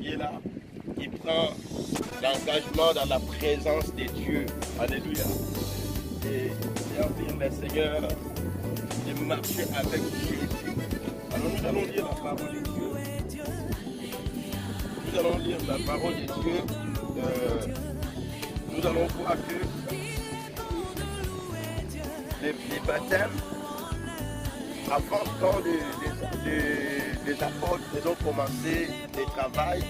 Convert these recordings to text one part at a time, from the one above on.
qui est là, qui prend l'engagement dans la présence de Dieu. Alléluia. Et servir le Seigneur et marcher avec Jésus. Alors nous allons lire la parole de Dieu. Nous allons lire la parole de Dieu. Nous allons voir que les baptêmes, avant quand les apôtres ont commencé le travail,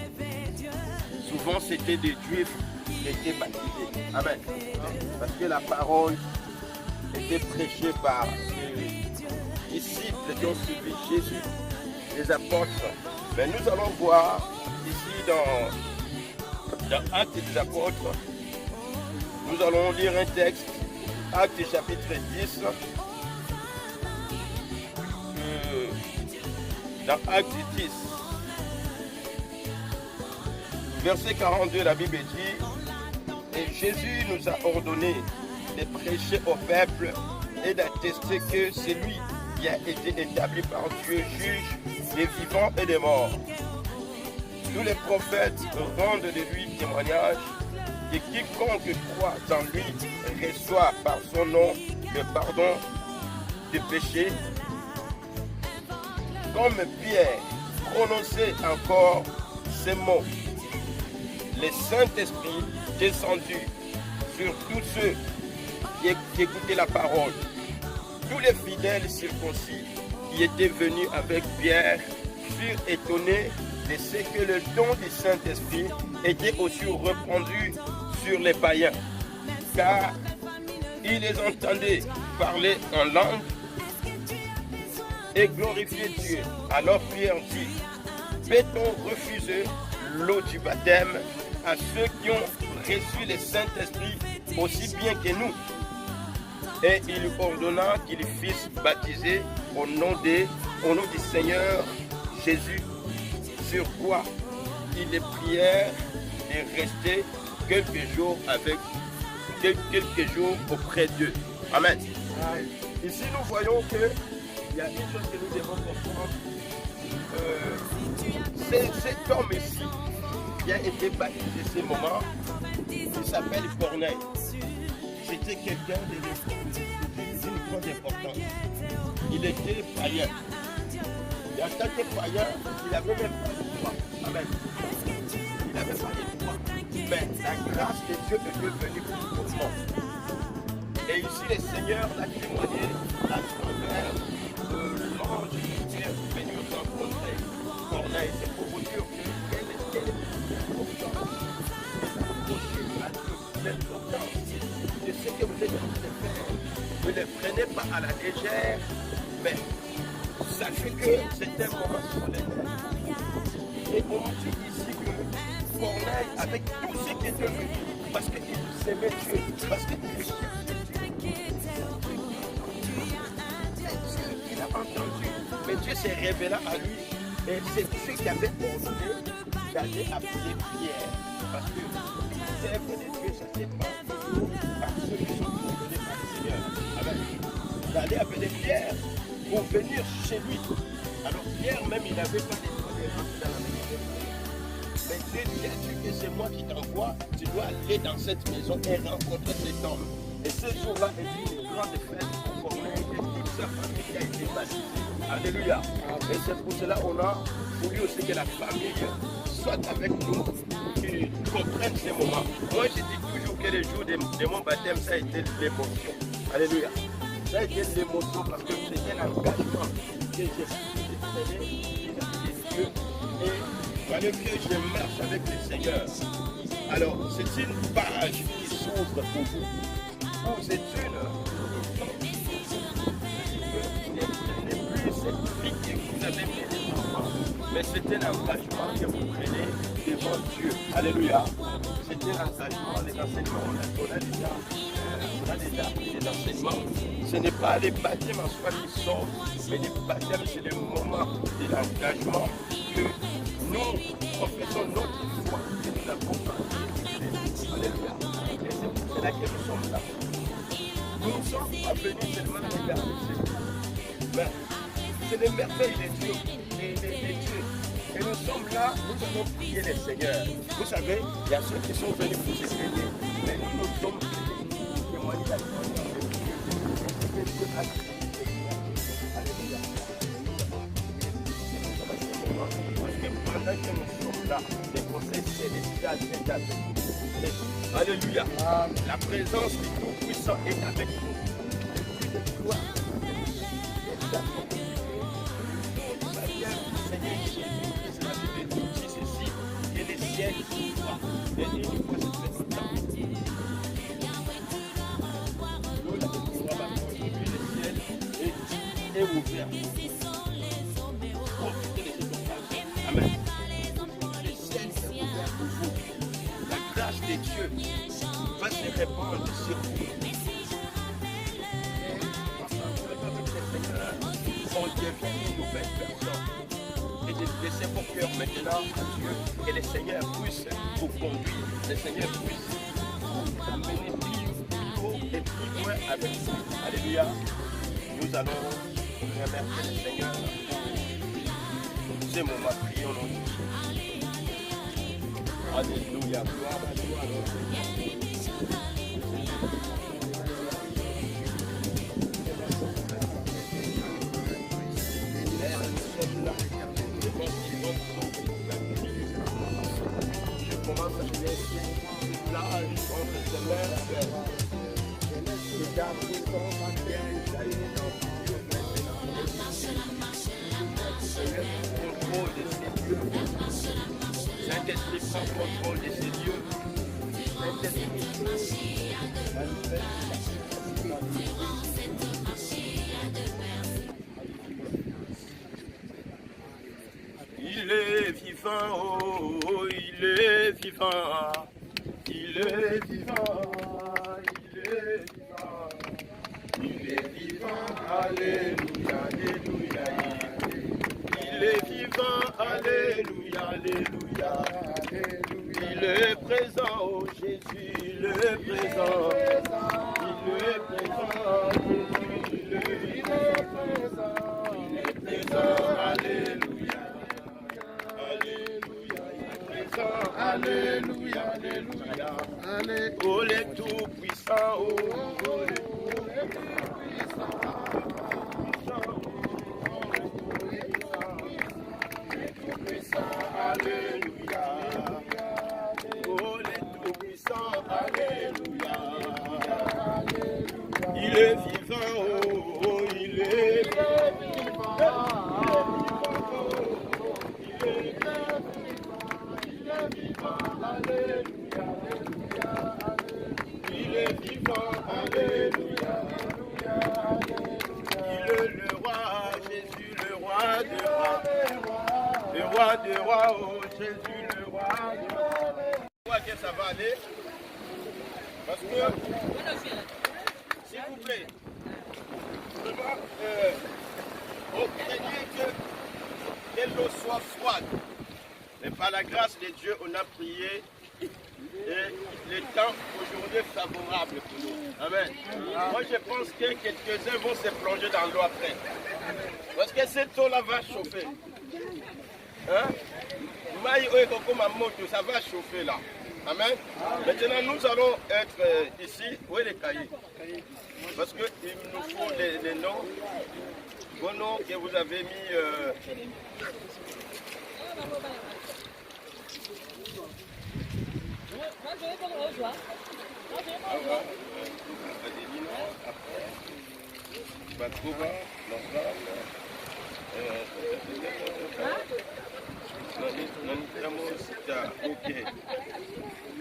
souvent c'était des Juifs qui étaient baptisés. Amen. Parce que la parole était prêchée par les disciples qui ont suivi Jésus, les apôtres. Mais nous allons voir ici dans Actes des apôtres, nous allons lire un texte, Actes chapitre 10. Dans Actes 10, verset 42, la Bible dit: et Jésus nous a ordonné de prêcher au peuple et d'attester que c'est lui qui a été établi par Dieu, juge des vivants et des morts. Tous les prophètes rendent de lui témoignage, et quiconque croit en lui reçoit par son nom le pardon des péchés. Comme Pierre prononçait encore ces mots, le Saint-Esprit descendu sur tous ceux qui écoutaient la parole. Tous les fidèles circoncis qui étaient venus avec Pierre furent étonnés de ce que le don du Saint-Esprit était aussi répandu sur les païens, car ils les entendaient parler en langue et glorifier Dieu. Alors Pierre dit: peut-on refuser l'eau du baptême à ceux qui ont reçu le Saint-Esprit aussi bien que nous? Et il ordonna qu'ils fissent baptiser au nom du Seigneur Jésus, sur quoi ils les prièrent de rester quelques jours auprès d'eux. Amen. Ici nous voyons que il y a une chose que nous devons comprendre. Cet homme ici qui a été baptisé ce moment, il s'appelle Corneille. C'était quelqu'un d'une grande importance. Il était païen. Et en tant que païen, il n'avait même pas de droit. Amen. Il n'avait pas de droit. Mais la grâce de Dieu est venue pour tout le monde. Et ici, le Seigneur l'a témoigné à travers l'ange qui est venu rencontrer Corneille. C'est pour vous dire quelle était l'importance de ce que vous êtes en train de faire. Ne le prenez pas à la légère, mais sachez que c'est un moment solennel. Et on dit ici que Corneille, avec tout ce qui était venu, parce qu'il s'aimait Dieu, parce qu'il il a entendu, mais Dieu s'est révélé à lui, et c'est Dieu qui avait ordonné d'aller appeler Pierre, parce que l'œuvre de Dieu, ça c'est pas par ceux qui sont ordonnés par le Seigneur. Amen. D'aller appeler Pierre pour venir chez lui. Alors Pierre même, il n'avait pas de tolérance dans la maison. Mais Dieu dit à Dieu que c'est moi qui t'envoie, tu dois aller dans cette maison et rencontrer cet homme. Et ce jour-là est une grande fête pour Corneille et toute sa famille qui a été baptisée. Alléluia. Et c'est pour cela qu'on a voulu aussi que la famille soit avec nous, qu'ils comprennent ces moments. Moi je dis toujours que le jour de mon baptême, ça a été l'émotion. Alléluia. Ça a été l'émotion parce que c'était l'engagement que j'ai fait vis-à-vis de Dieu. Et il fallait que je marche avec le Seigneur. Alors, c'est une page qui s'ouvre pour vous. Vous êtes n'est plus cette vie que vous avez mis les enfants, mais c'est un engagement que vous prenez devant Dieu. Alléluia. C'est un engagement, les enseignements, on a déjà appris les enseignements. Ce n'est pas les baptêmes en soi qui sauvent, mais les baptêmes, c'est le moment de l'engagement que nous professons notre foi et nous avons parlé. Alléluia. Et c'est pour cela que nous sommes là. Nous ne sommes pas venus seulement regarder, mais c'est les merveilles de Dieu. Et nous sommes Maintenant, nous allons prier les seigneurs. Vous savez, il y a ceux qui sont venus pour se réunir. Mais nous sommes témoigner la gloire de Dieu. Parce que pendant que nous sommes là, les conseils célestials sont avec nous. Alléluia. La présence du Tout-Puissant est avec nous. Gloire. Et les ciels s'ouvrent. Et une fois c'est fait tout le temps. Nous, la découverte, aujourd'hui, le ciel est ouvert. Profitez de cette occasion. Amen. Le ciel est ouvert pour vous. La grâce de Dieu va se répandre sur vous. On devient une nouvelle personne. Et de laisser vos cœurs maintenant à Dieu. Et le Seigneur puisse vous conduire. Le Seigneur puisse vous amener plus haut et plus loin avec vous. Alléluia. Nous allons remercier le Seigneur pour ces moments. Prions au nom de Dieu. Alléluia. Gloire à Dieu. Je commence à laisser une plage entre ses mains. Contrôle de ces lieux. Saint-Esprit prend contrôle de ces lieux. Il est vivant, oh, il est vivant, il est vivant, il est vivant, il est vivant, alléluia, alléluia, il est vivant, alléluia, alléluia, il est présent, oh Jésus, il est présent, il est présent, Jésus, il est présent, alléluia. Alléluia, alléluia, alléluia. Oh les tout-puissants, oh les tout-puissants, alléluia. Oh les tout-puissants, alléluia. Il est vivant, oh il est vivant. Alléluia, alléluia, il est vivant, alléluia, alléluia, il est le roi, Jésus, le roi des rois, le roi des rois, oh Jésus, le roi des rois. Je vois que ça va aller, parce que, s'il vous plaît, vraiment, on craignait que l'eau soit froide. Mais par la grâce de Dieu, on a prié et le temps aujourd'hui est favorable pour nous. Amen. Moi, je pense que quelques-uns vont se plonger dans l'eau après. Parce que cette eau-là va chauffer. Hein? Ça va chauffer là. Amen. Maintenant, nous allons être ici. Où est les cahiers? Parce qu'il nous faut les noms. Vos noms que vous avez mis.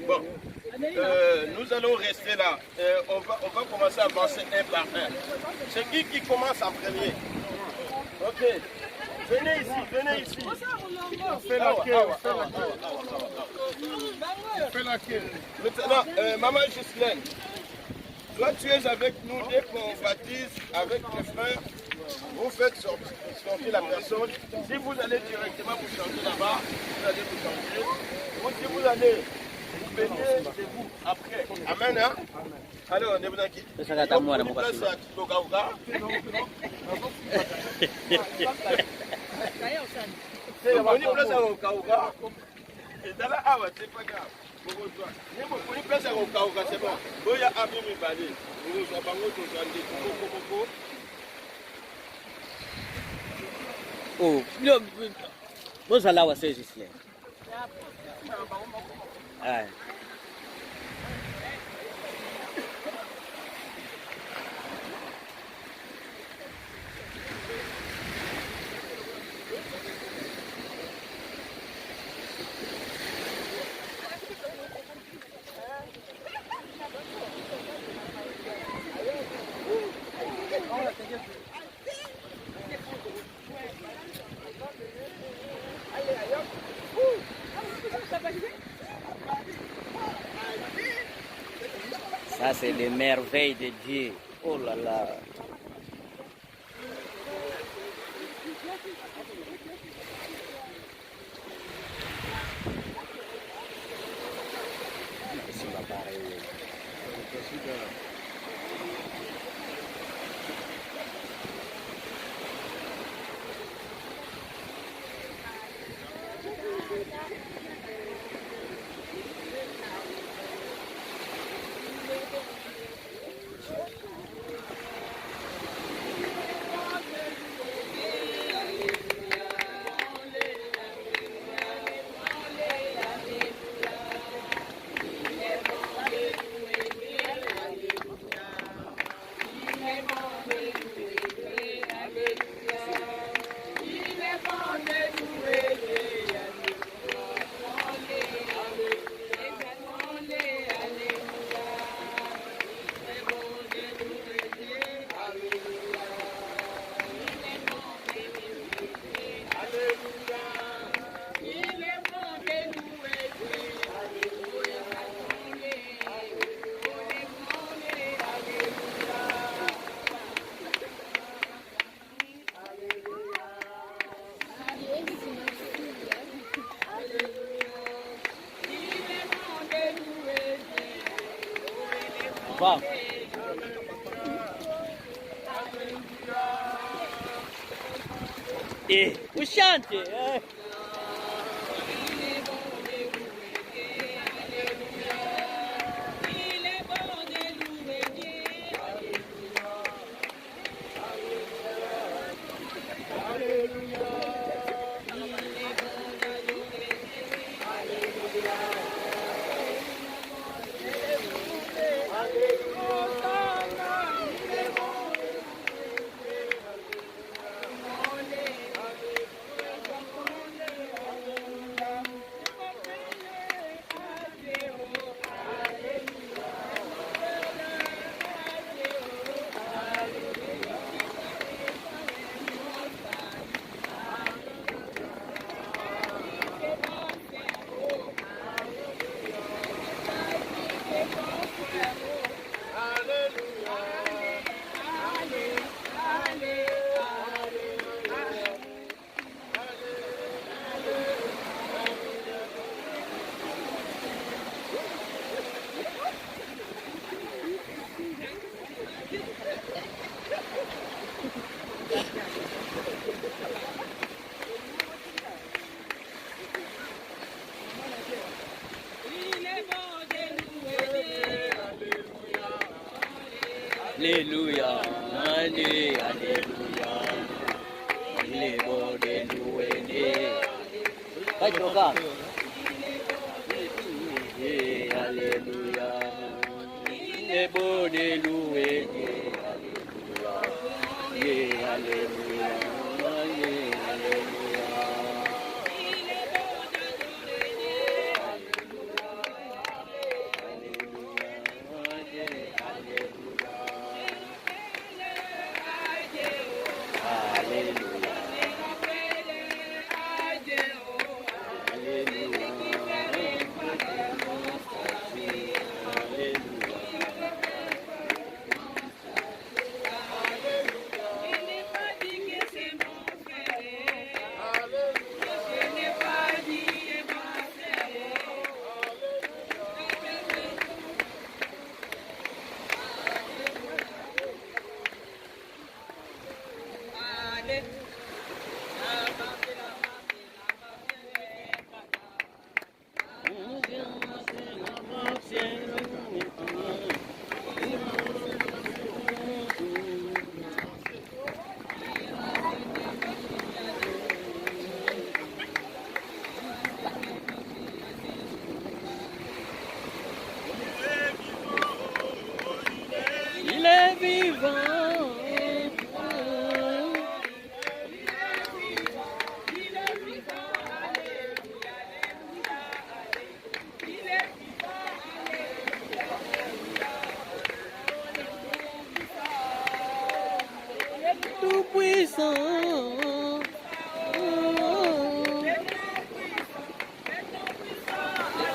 Bon, nous allons rester là. On va commencer à avancer un par un. C'est qui commence en premier? Ok. Venez ici. On fait la queue. Maintenant, maman Ghislaine, toi tu es avec nous dès qu'on baptise avec les frères. Vous faites sortir la personne. Si vous allez directement vous changer là-bas, vous allez vous changer. Ou si vous allez, vous venez chez vous après. Amen, hein? Alors, on est vous inquiétez. Moponi place ya kokauka. Ezala awa te pas grave. Bokozwa. Ne moponi place ya kokauka c'est bon. Boya abi mibale. Bokozwa bango tozwa nde kokoko. Oh, bozala wa service là. Ah. Ça, c'est les merveilles de Dieu. Oh là là. C'est pas pareil. Wow. Et vous chantez. Alléluia, Alléluia, il est bon de louer. Vai jogar. Alléluia, il est bon de louer. Alléluia, Alléluia, Alléluia.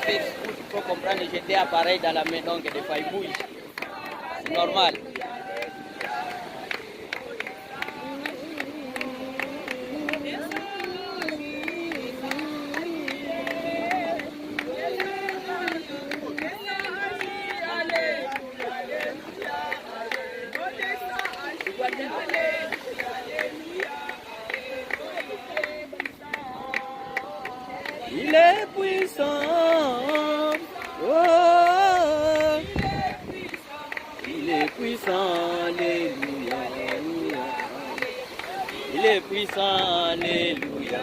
Facebook, il faut comprendre, j'étais appareil dans la main, donc des fois il bouge. C'est normal. Il est puissant, oh, il est puissant, alléluia, il est puissant, alléluia.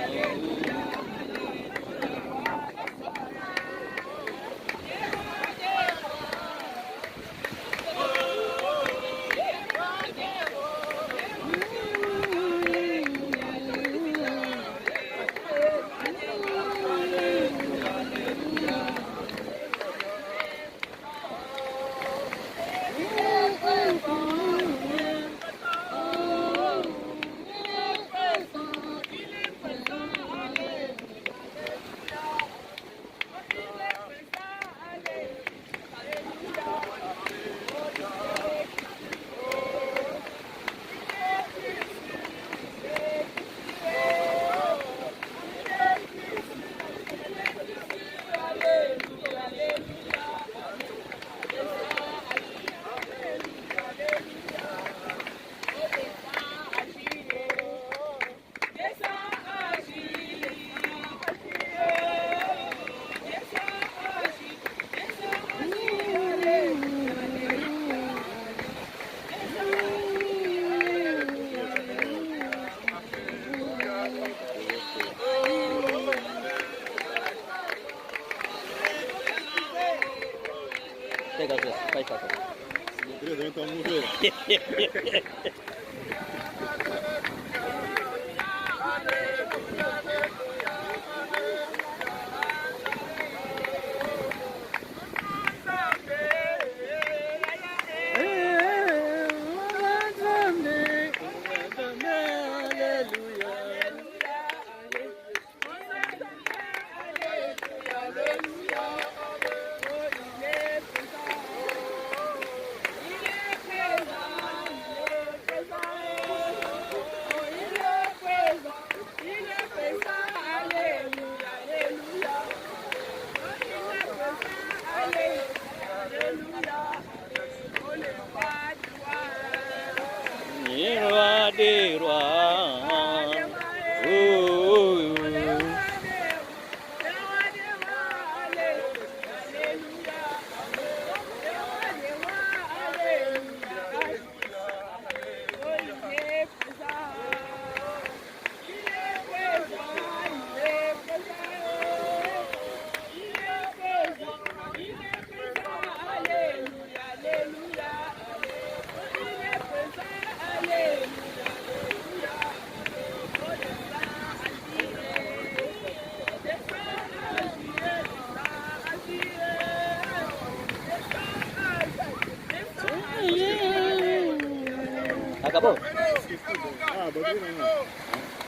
Acabou?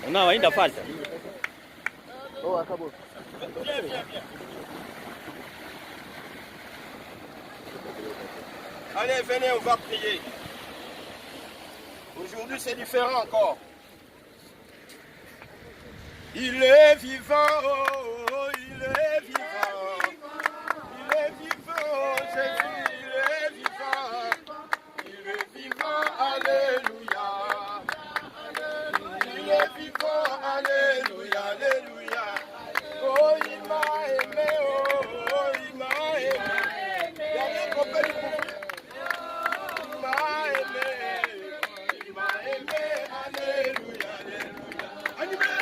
Não, ainda falta. Oh, acabou. Allez, venez, on va prier. Aujourd'hui, c'est différent encore. Il est vivant, oh, il est vivant. Il est vivant, Jésus, il est vivant. Il est vivant, alléluia. Il est vivant, alléluia, alléluia. Oh, il m'a aimé, oh, il m'a aimé. Il y a rien qu'on peut lui prouver. Il m'a aimé, alléluia, alléluia. Animé,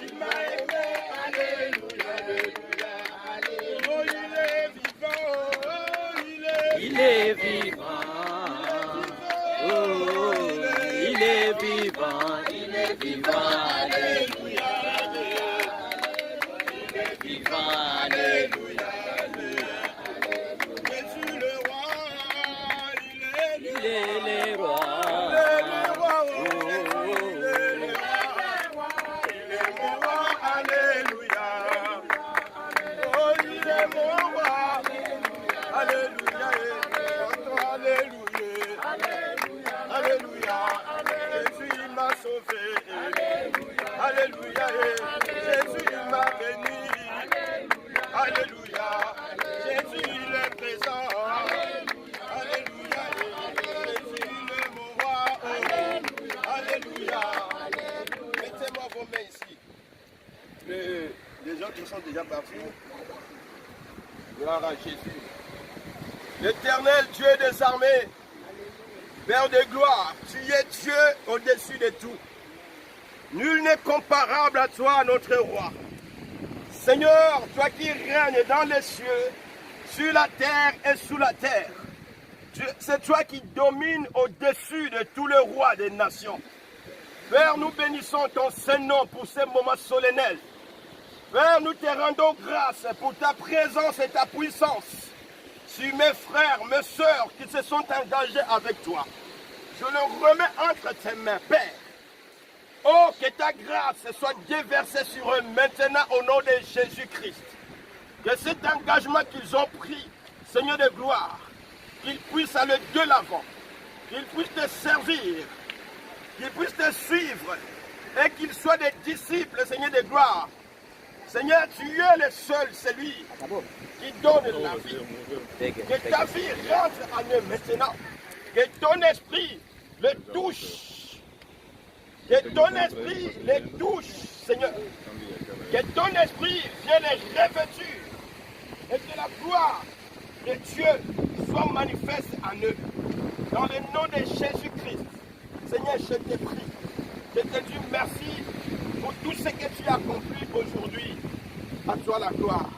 il m'a aimé, alléluia, alléluia, alléluia. Oh, il est vivant, oh, il est vivant. Oh, il est vivant, il est vivant, alléluia. Il est vivant, alléluia. Jésus le roi, Il est le roi. alléluia. Oh, il est mon roi. Alléluia, Alléluia, Jésus il m'a sauvé. Alléluia, Jésus il m'a béni. Alléluia, Jésus il est présent. Alléluia, Jésus il est mon roi. Alléluia. Mettez-moi vos mains ici. Les autres sont déjà partis. Gloire à Jésus. L'Éternel Dieu des armées, Père de gloire, tu es Dieu au-dessus de tout. Nul n'est comparable à toi, notre roi. Seigneur, toi qui règnes dans les cieux, sur la terre et sous la terre. C'est toi qui domines au-dessus de tous les rois des nations. Père, nous bénissons ton Saint-Nom pour ce moment solennel. Père, nous te rendons grâce pour ta présence et ta puissance sur mes frères, mes sœurs qui se sont engagés avec toi. Je le remets entre tes mains, Père. Oh, que ta grâce soit déversée sur eux maintenant au nom de Jésus-Christ. Que cet engagement qu'ils ont pris, Seigneur de gloire, qu'ils puissent aller de l'avant, qu'ils puissent te servir, qu'ils puissent te suivre et qu'ils soient des disciples, Seigneur de gloire. Seigneur, tu es le seul, celui qui donne la vie. Que ta vie rentre en eux maintenant. Que ton esprit le touche. Que ton esprit les touche, Seigneur. Que ton esprit vienne les revêtir. Et que la gloire de Dieu soit manifeste en eux. Dans le nom de Jésus-Christ. Seigneur, je te prie. Je te dis merci pour tout ce que tu as accompli aujourd'hui. À toi la gloire.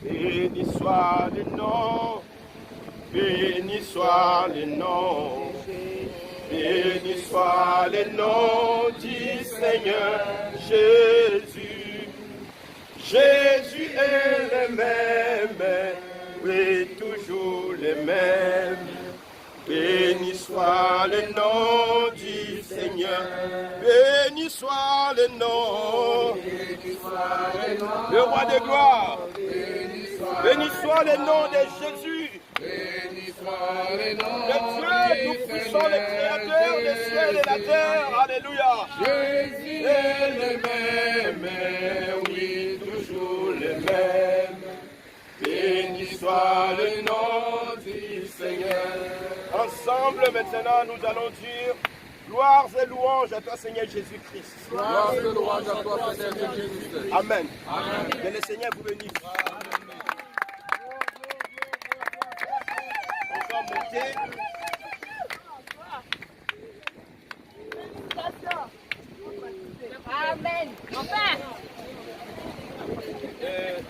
Béni soit le nom. Béni soit le nom. Béni soit le nom du Seigneur Jésus. Jésus est le même, oui, toujours le même. Béni soit le nom du Seigneur. Béni soit le nom. Le roi de gloire. Béni soit le nom de Jésus. Béni soit le nom de Dieu, nous puissons le créateur des cieux et de la terre. Alléluia. Jésus est le même, oui, toujours le même. Béni soit le nom du Seigneur. Ensemble, maintenant, nous allons dire gloire et louange à toi, Seigneur Jésus-Christ. Gloire et louange à toi, Seigneur Jésus-Christ. Amen. Amen. Que le Seigneur vous bénisse. On va monter. Amen. Enfin.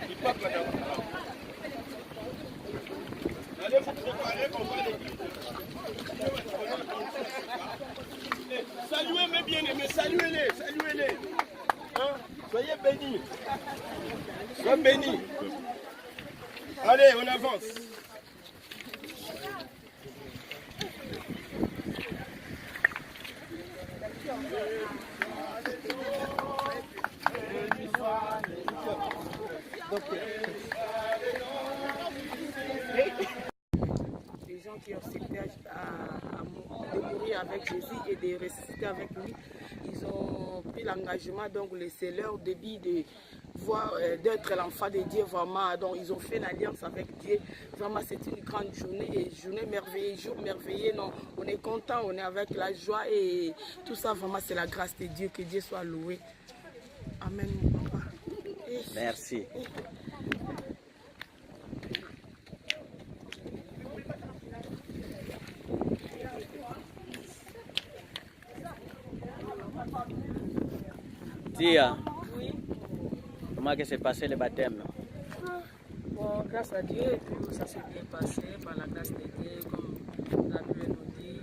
Il part, madame. Allez vous préparer, on va l'église. Saluez mes bien-aimés, saluez-les, saluez-les. Hein? Soyez bénis. Soyez bénis. Allez, on avance. Les gens qui ont accepté de mourir avec Jésus et de ressusciter avec lui, ils ont pris l'engagement, donc c'est leur début de voir, d'être l'enfant de Dieu vraiment. Donc ils ont fait l'alliance avec Dieu. Vraiment c'est une grande journée, et journée merveilleuse, jour merveilleux. Non, on est content, on est avec la joie et tout ça vraiment c'est la grâce de Dieu. Que Dieu soit loué. Amen mon papa. Merci. Tia, Oui. comment s'est passé le baptême? Bon, grâce à Dieu, et puis ça s'est bien passé par la grâce de Dieu, comme la Bible nous dit.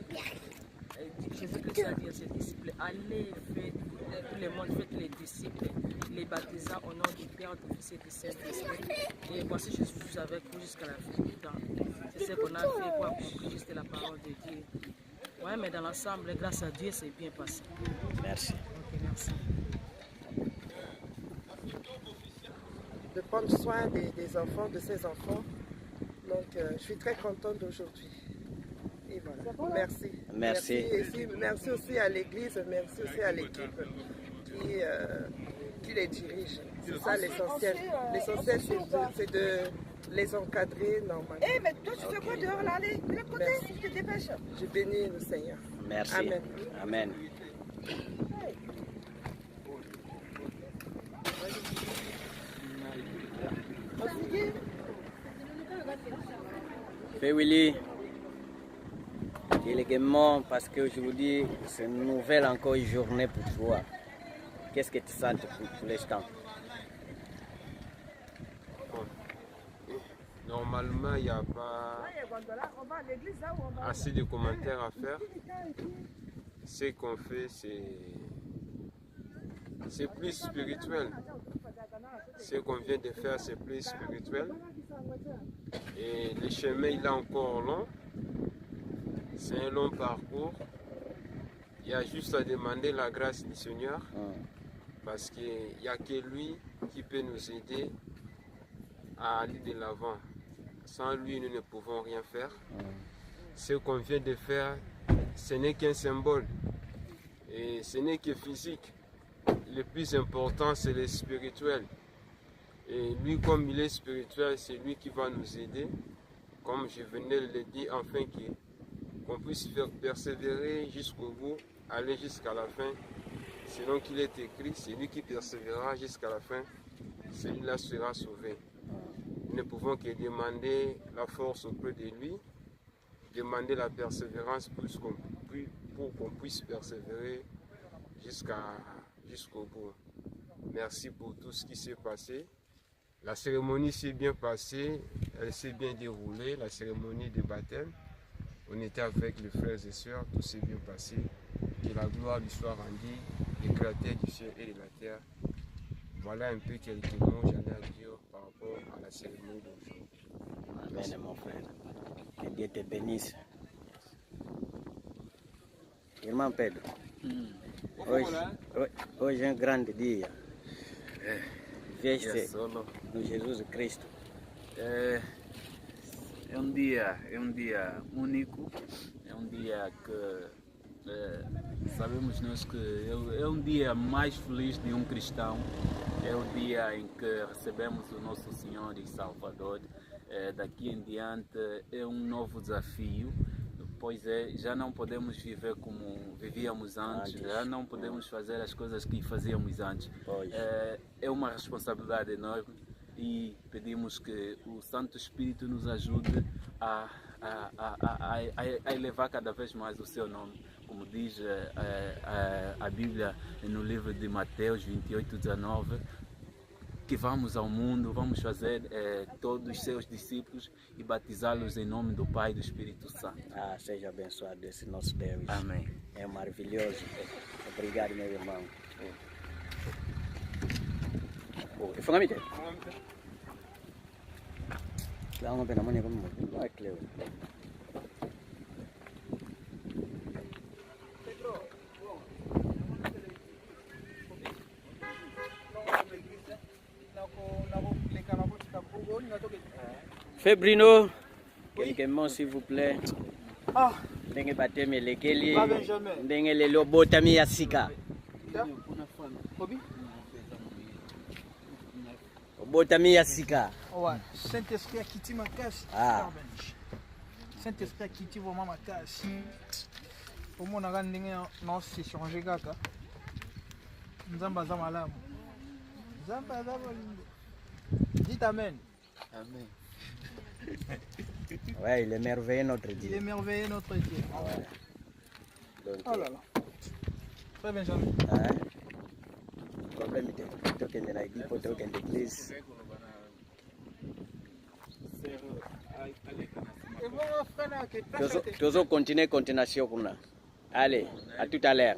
Jésus-Christ a dit à ses disciples, allez, faites tout le monde, faites les disciples, les baptisant au nom du Père, du Fils et du Saint-Esprit. Et voici, je suis avec vous jusqu'à la fin du temps. C'est ce qu'on a fait pour accomplir juste la parole de Dieu. Oui, mais dans l'ensemble, grâce à Dieu, c'est bien passé. Merci. Ok, merci. De prendre soin des enfants, de ses enfants, Donc, je suis très contente d'aujourd'hui. Et voilà. Merci. Merci. Et merci aussi à l'église, merci aussi à l'équipe qui les dirige. C'est ça l'essentiel. L'essentiel, c'est de les encadrer normalement. Eh, mais toi, tu fais quoi dehors là? Allez, de l'autre côté, tu te dépêches. Je bénis le Seigneur. Merci. Amen. Amen. Fais Willy, élégamment, parce qu'aujourd'hui, c'est une nouvelle encore une journée pour toi. Qu'est-ce que tu sens pour l'instant? Normalement, il n'y a pas assez de commentaires à faire. Ce qu'on fait, c'est plus spirituel. Ce qu'on vient de faire, c'est plus spirituel. Et le chemin, il est encore long. C'est un long parcours. Il y a juste à demander la grâce du Seigneur. Parce qu'il n'y a que lui qui peut nous aider à aller de l'avant. Sans lui, nous ne pouvons rien faire. Ce qu'on vient de faire, ce n'est qu'un symbole. Et ce n'est que physique. Le plus important, c'est le spirituel. Et lui, comme il est spirituel, c'est lui qui va nous aider. Comme je venais de le dire, afin qu'on puisse faire persévérer jusqu'au bout, aller jusqu'à la fin. Selon qu'il est écrit, c'est lui qui persévérera jusqu'à la fin. Celui-là sera sauvé. Nous ne pouvons que demander la force auprès de lui, demander la persévérance pour qu'on puisse persévérer jusqu'au bout. Merci pour tout ce qui s'est passé. La cérémonie s'est bien passée, elle s'est bien déroulée, la cérémonie de baptême. On était avec les frères et sœurs, tout s'est bien passé. Que la gloire lui soit rendue, le Créateur du ciel et de la terre. Voilà un peu quelques mots j'en ai à dire par rapport à la cérémonie d'aujourd'hui. Amen, mon frère. Que Dieu te bénisse. Irmão Pedro, hoje é um grande dia. Veste no Jesus Cristo. É um dia único, é um dia que sabemos nós que é um dia mais feliz de um cristão. É o dia em que recebemos o nosso Senhor e Salvador. Daqui em diante é um novo desafio. Pois já não podemos viver como vivíamos antes, já não podemos fazer as coisas que fazíamos antes. É uma responsabilidade enorme e pedimos que o Santo Espírito nos ajude a elevar cada vez mais o seu nome. Como diz a Bíblia no livro de Mateus 28:19, que vamos ao mundo, vamos fazer todos os seus discípulos e batizá-los em nome do Pai e do Espírito Santo. Seja abençoado esse nosso Deus. Amém. É maravilhoso. Obrigado, meu irmão. Ifungamente. Lá uma pena mania como não é claro. Febrino, quelques mots s'il vous plaît. Ndenge bateme lekeli, ndenge lelo botami ya sika. Botami ya sika. Saint-Esprit a quitté ma casse. Saint-Esprit a quitté vraiment ma casse. Pour moi, on a non, c'est changé kaka. Nzamba za malamu. Nzamba za malamu. Dites Amen. Amen. Ouais, il est merveilleux notre Dieu. Il est merveilleux notre Dieu. Ouais. Donc, oh là là. Très bien, Jean. Problème est que tu es dans l'église. Toujours continuer continuation. Allez, à tout à l'heure.